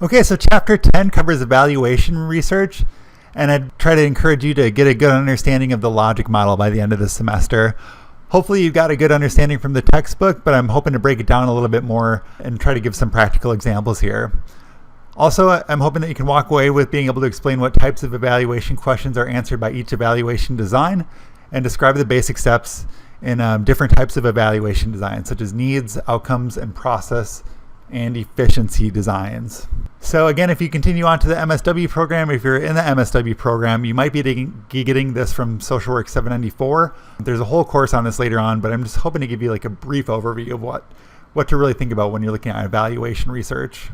Okay, so chapter 10 covers evaluation research, and I'd try to encourage you to get a good understanding of the logic model by the end of the semester. Hopefully you've got a good understanding from the textbook, but I'm hoping to break it down a little bit more and try to give some practical examples here. Also, I'm hoping that you can walk away with being able to explain what types of evaluation questions are answered by each evaluation design and describe the basic steps in different types of evaluation design, such as needs, outcomes, and process and efficiency designs. So again, if you continue on to the MSW program, if you're in the MSW program, you might be getting this from Social Work 794. There's a whole course on this later on, but I'm just hoping to give you like a brief overview of what to really think about when you're looking at evaluation research.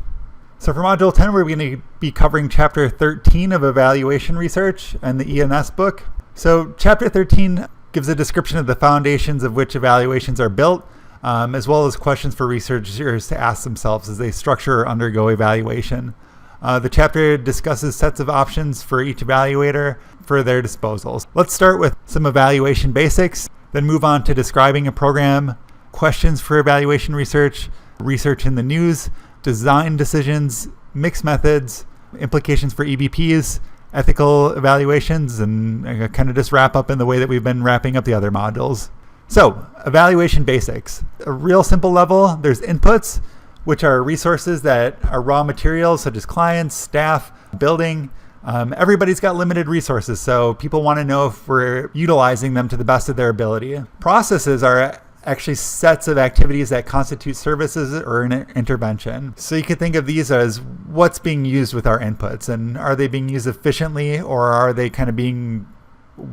So for Module 10, we're going to be covering Chapter 13 of Evaluation Research and the ENS book. So Chapter 13 gives a description of the foundations of which evaluations are built, as well as questions for researchers to ask themselves as they structure or undergo evaluation. The chapter discusses sets of options for each evaluator for their disposals. Let's start with some evaluation basics, then move on to describing a program, questions for evaluation research, research in the news, design decisions, mixed methods, implications for EBPs, ethical evaluations, and kind of just wrap up in the way that we've been wrapping up the other modules. So, evaluation basics. A real simple level, there's inputs, which are resources that are raw materials such as clients, staff, building. Everybody's got limited resources, so people want to know if we're utilizing them to the best of their ability. Processes are actually sets of activities that constitute services or an intervention. So you could think of these as what's being used with our inputs, and are they being used efficiently, or are they kind of being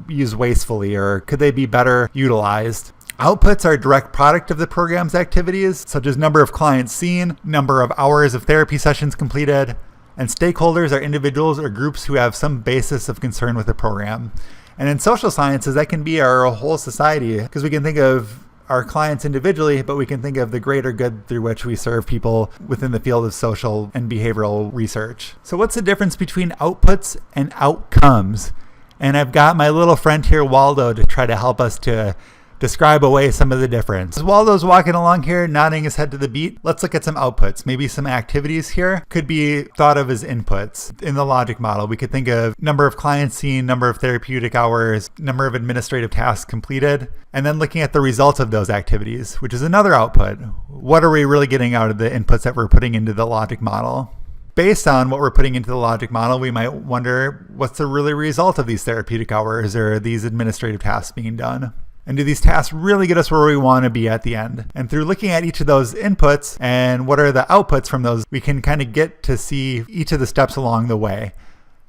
used wastefully, or could they be better utilized? Outputs are a direct product of the program's activities, such as number of clients seen, number of hours of therapy sessions completed, and stakeholders are individuals or groups who have some basis of concern with the program. And in social sciences, that can be our whole society, because we can think of our clients individually, but we can think of the greater good through which we serve people within the field of social and behavioral research. So what's the difference between outputs and outcomes? And I've got my little friend here, Waldo, to try to help us to describe away some of the difference. As Waldo's walking along here, nodding his head to the beat, let's look at some outputs. Maybe some activities here could be thought of as inputs. In the logic model, we could think of number of clients seen, number of therapeutic hours, number of administrative tasks completed, and then looking at the results of those activities, which is another output. What are we really getting out of the inputs that we're putting into the logic model? Based on what we're putting into the logic model, we might wonder what's the really result of these therapeutic hours or these administrative tasks being done? And do these tasks really get us where we want to be at the end? And through looking at each of those inputs and what are the outputs from those, we can kind of get to see each of the steps along the way.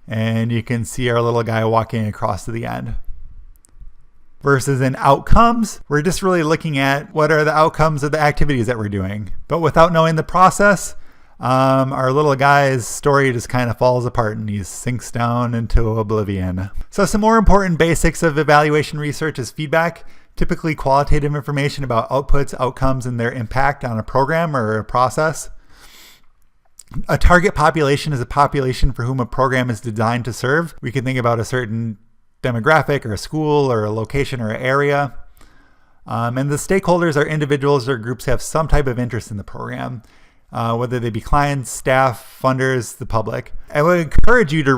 And you can see our little guy walking across to the end. Versus in outcomes, we're just really looking at what are the outcomes of the activities that we're doing. But without knowing the process, our little guy's story just kind of falls apart and he sinks down into oblivion. So some more important basics of evaluation research is feedback, typically qualitative information about outputs, outcomes, and their impact on a program or a process. A target population is a population for whom a program is designed to serve. We can think about a certain demographic or a school or a location or an area. And the stakeholders are individuals or groups who have some type of interest in the program. Whether they be clients, staff, funders, the public. I would encourage you to,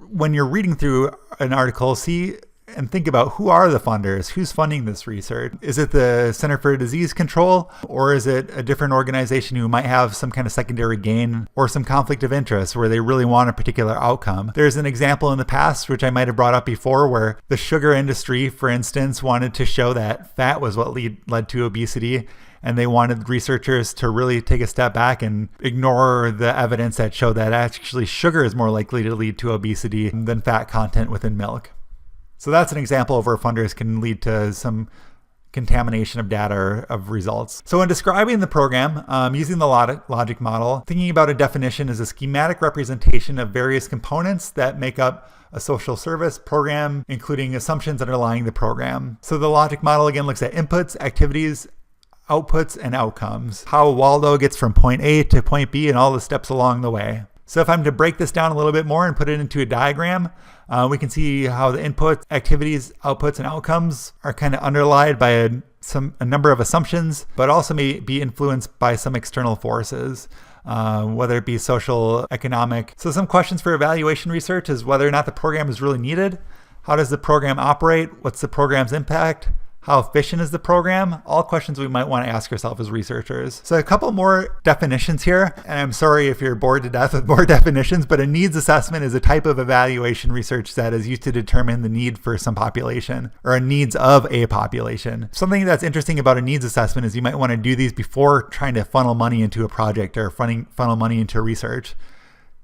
when you're reading through an article, see and think about who are the funders, who's funding this research. Is it the Center for Disease Control, or is it a different organization who might have some kind of secondary gain or some conflict of interest where they really want a particular outcome? There's an example in the past, which I might have brought up before, where the sugar industry, for instance, wanted to show that fat was what led to obesity. And they wanted researchers to really take a step back and ignore the evidence that showed that actually sugar is more likely to lead to obesity than fat content within milk. So that's an example of where funders can lead to some contamination of data or of results. So in describing the program, using the logic model, thinking about a definition as a schematic representation of various components that make up a social service program, including assumptions underlying the program. So the logic model again looks at inputs, activities, outputs, and outcomes. How Waldo gets from point A to point B and all the steps along the way. So if I'm to break this down a little bit more and put it into a diagram, we can see how the inputs, activities, outputs, and outcomes are kind of underlined by a number of assumptions, but also may be influenced by some external forces. whether it be social, economic. So some questions for evaluation research is whether or not the program is really needed. How does the program operate? What's the program's impact? How efficient is the program? All questions we might want to ask ourselves as researchers. So a couple more definitions here, and I'm sorry if you're bored to death with more definitions, but a needs assessment is a type of evaluation research that is used to determine the need for some population or a needs of a population. Something that's interesting about a needs assessment is you might want to do these before trying to funnel money into a project or funnel money into research.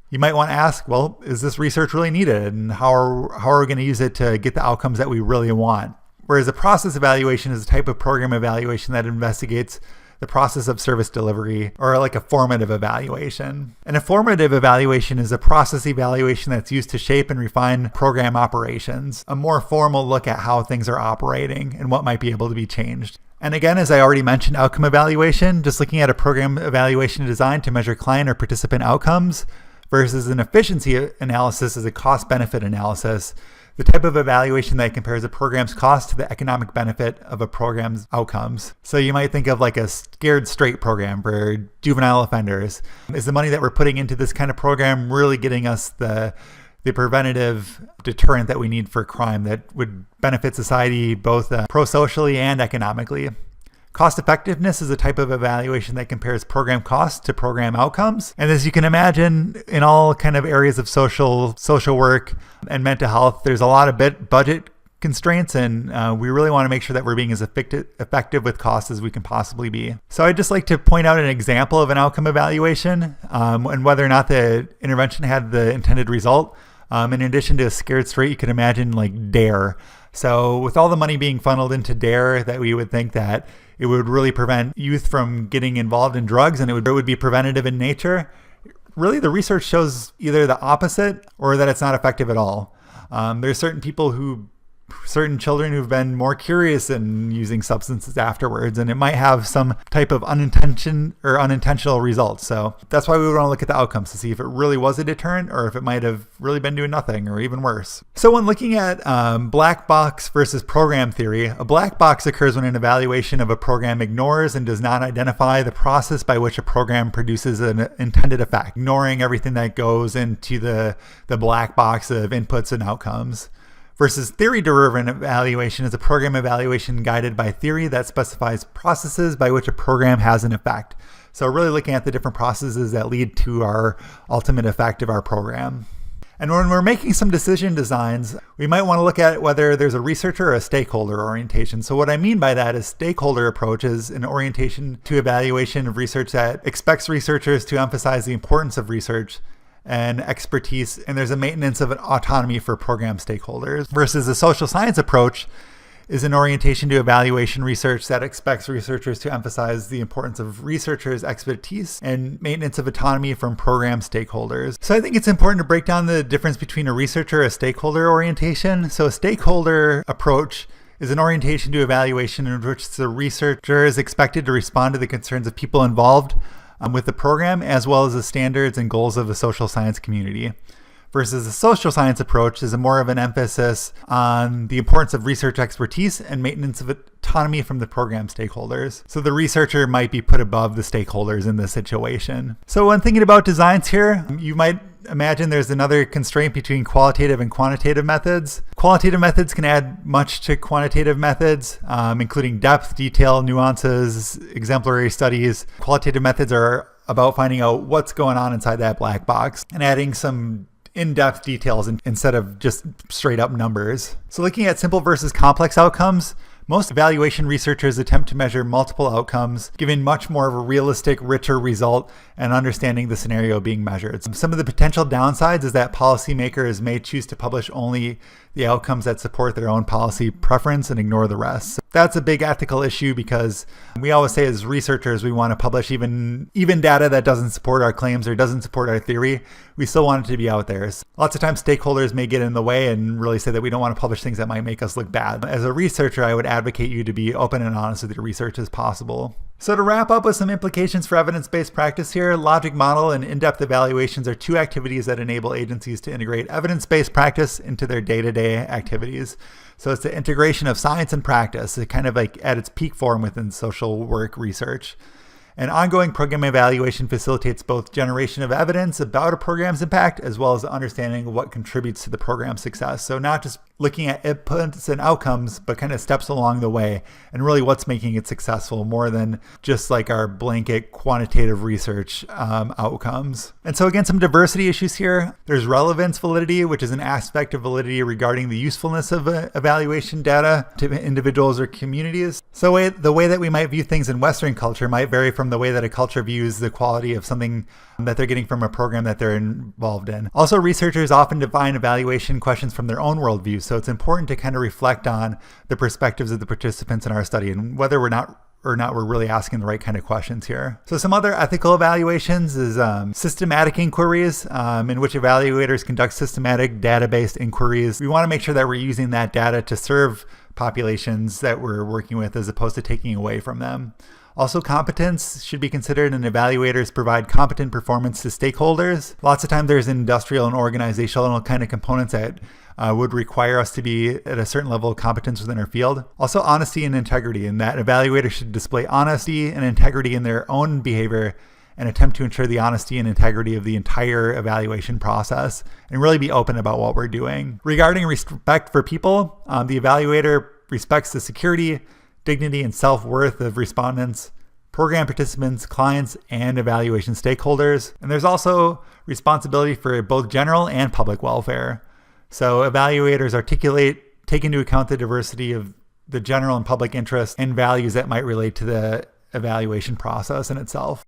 You might want to ask, well, is this research really needed? And how are we going to use it to get the outcomes that we really want? Whereas a process evaluation is a type of program evaluation that investigates the process of service delivery, or like a formative evaluation. And a formative evaluation is a process evaluation that's used to shape and refine program operations, a more formal look at how things are operating and what might be able to be changed. And again, as I already mentioned, outcome evaluation, just looking at a program evaluation designed to measure client or participant outcomes, versus an efficiency analysis is a cost-benefit analysis, the type of evaluation that compares a program's cost to the economic benefit of a program's outcomes. So you might think of like a scared straight program for juvenile offenders. Is the money that we're putting into this kind of program really getting us the preventative deterrent that we need for crime that would benefit society both pro-socially and economically? Cost effectiveness is a type of evaluation that compares program costs to program outcomes. And as you can imagine, in all kind of areas of social work and mental health, there's a lot of budget constraints, and we really want to make sure that we're being as effective with costs as we can possibly be. So I'd just like to point out an example of an outcome evaluation and whether or not the intervention had the intended result. In addition to a scared straight, you could imagine like DARE. So with all the money being funneled into DARE, that we would think that it would really prevent youth from getting involved in drugs, and it would be preventative in nature. Really, the research shows either the opposite or that it's not effective at all. There's certain children who've been more curious in using substances afterwards, and it might have some type of unintentional results. So that's why we would want to look at the outcomes to see if it really was a deterrent or if it might have really been doing nothing or even worse. So when looking at black box versus program theory, a black box occurs when an evaluation of a program ignores and does not identify the process by which a program produces an intended effect, ignoring everything that goes into the black box of inputs and outcomes. Versus theory-driven evaluation is a program evaluation guided by theory that specifies processes by which a program has an effect. So really looking at the different processes that lead to our ultimate effect of our program. And when we're making some decision designs, we might want to look at whether there's a researcher or a stakeholder orientation. So what I mean by that is stakeholder approach is an orientation to evaluation of research that expects researchers to emphasize the importance of research and expertise, and there's a maintenance of an autonomy for program stakeholders. Versus a social science approach is an orientation to evaluation research that expects researchers to emphasize the importance of researchers' expertise and maintenance of autonomy from program stakeholders. So I think it's important to break down the difference between a researcher and a stakeholder orientation. So a stakeholder approach is an orientation to evaluation in which the researcher is expected to respond to the concerns of people involved with the program, as well as the standards and goals of the social science community. Versus the social science approach is more of an emphasis on the importance of research expertise and maintenance of autonomy from the program stakeholders. So the researcher might be put above the stakeholders in this situation. So when thinking about designs here, you might imagine there's another constraint between qualitative and quantitative methods. Qualitative methods can add much to quantitative methods, including depth, detail, nuances, exemplary studies. Qualitative methods are about finding out what's going on inside that black box and adding some in-depth details instead of just straight up numbers. So looking at simple versus complex outcomes, most evaluation researchers attempt to measure multiple outcomes, giving much more of a realistic, richer result and understanding the scenario being measured. Some of the potential downsides is that policymakers may choose to publish only the outcomes that support their own policy preference and ignore the rest. So that's a big ethical issue because we always say as researchers we want to publish even data that doesn't support our claims or doesn't support our theory. We still want it to be out there. So lots of times stakeholders may get in the way and really say that we don't want to publish things that might make us look bad. As a researcher, I would advocate you to be open and honest with your research as possible. So to wrap up with some implications for evidence-based practice here, logic model and in-depth evaluations are two activities that enable agencies to integrate evidence-based practice into their day-to-day activities. So it's the integration of science and practice, kind of like at its peak form within social work research. And ongoing program evaluation facilitates both generation of evidence about a program's impact as well as understanding what contributes to the program's success. So not just looking at inputs and outcomes, but kind of steps along the way and really what's making it successful more than just like our blanket quantitative research outcomes. And so again, some diversity issues here. There's relevance validity, which is an aspect of validity regarding the usefulness of evaluation data to individuals or communities. So the way that we might view things in Western culture might vary from the way that a culture views the quality of something that they're getting from a program that they're involved in. Also, researchers often define evaluation questions from their own worldview, so it's important to kind of reflect on the perspectives of the participants in our study and whether we're really asking the right kind of questions here. So some other ethical evaluations is systematic inquiries, in which evaluators conduct systematic data-based inquiries. We want to make sure that we're using that data to serve populations that we're working with as opposed to taking away from them. Also, competence should be considered, and evaluators provide competent performance to stakeholders. Lots of times there's industrial and organizational kind of components that would require us to be at a certain level of competence within our field. Also, honesty and integrity, and that evaluators should display honesty and integrity in their own behavior and attempt to ensure the honesty and integrity of the entire evaluation process and really be open about what we're doing. Regarding respect for people, the evaluator respects the security, dignity, and self-worth of respondents, program participants, clients, and evaluation stakeholders. And there's also responsibility for both general and public welfare. So evaluators take into account the diversity of the general and public interests and values that might relate to the evaluation process in itself.